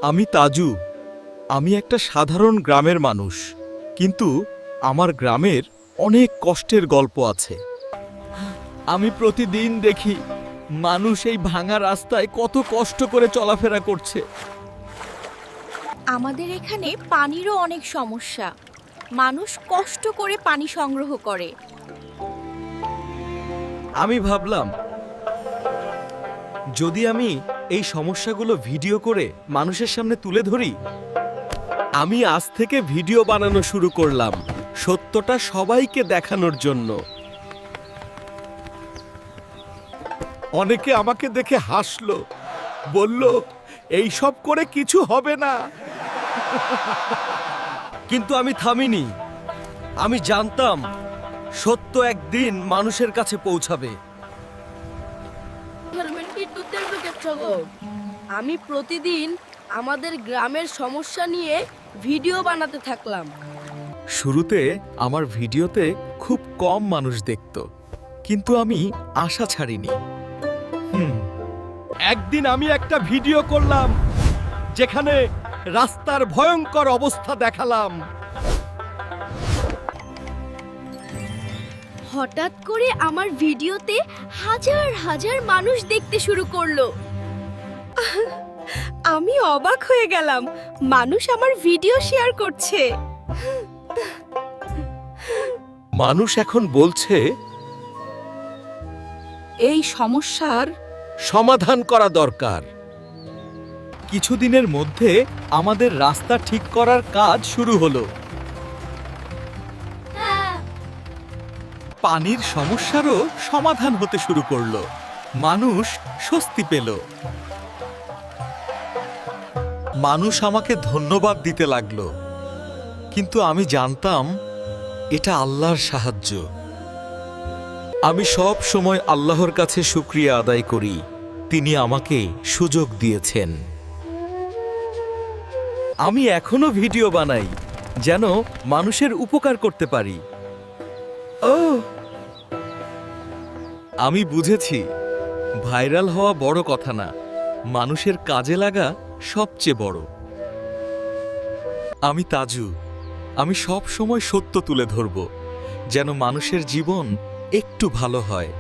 আমি তাজু। আমি একটা সাধারণ গ্রামের মানুষ, কিন্তু আমার গ্রামের অনেক কষ্টের গল্প আছে। আমি প্রতিদিন দেখি মানুষ এই ভাঙা রাস্তায় কত কষ্ট করে চলাফেরা করছে। আমাদের এখানে পানিরও অনেক সমস্যা। মানুষ কষ্ট করে পানি সংগ্রহ করে। আমি ভাবলাম, যদি আমি এই সমস্যাগুলো ভিডিও করে মানুষের সামনে তুলে ধরি। আমি আজ থেকে ভিডিও বানানো শুরু করলাম, সত্যটা সবাইকে দেখানোর জন্য। অনেকে আমাকে দেখে হাসলো, বলল এই সব করে কিছু হবে না। কিন্তু আমি থামিনি। আমি জানতাম সত্য একদিন মানুষের কাছে পৌঁছাবে। আমি প্রতিদিন আমাদের গ্রামের সমস্যা নিয়ে ভিডিও বানাতে থাকলাম। শুরুতে আমার ভিডিওতে খুব কম মানুষ দেখত, কিন্তু আমি আশা ছাড়িনি। একদিন আমি একটা ভিডিও করলাম যেখানে রাস্তার ভয়ঙ্কর অবস্থা দেখালাম। হঠাৎ করে আমার ভিডিওতে হাজার হাজার মানুষ দেখতে শুরু করলো। আমি অবাক হয়ে গেলাম, মানুষ আমার ভিডিও শেয়ার করছে। মানুষ এখন বলছে এই সমস্যার সমাধান করা দরকার। কিছুদিনের মধ্যে আমাদের রাস্তা ঠিক করার কাজ শুরু হলো। পানির সমস্যারও সমাধান হতে শুরু করলো। মানুষ স্বস্তি পেল। মানুষ আমাকে ধন্যবাদ দিতে লাগলো, কিন্তু আমি জানতাম এটা আল্লাহর সাহায্য। আমি সব সময় আল্লাহর কাছে শুকরিয়া আদায় করি, তিনি আমাকে সুযোগ দিয়েছেন। আমি এখনো ভিডিও বানাই যেন মানুষের উপকার করতে পারি। আমি বুঝেছি, ভাইরাল হওয়া বড় কথা না, মানুষের কাজে লাগা সবচেয়ে বড়। আমি তাজু। আমি সব সময় সত্য তুলে ধরব, যেন মানুষের জীবন একটু ভালো হয়।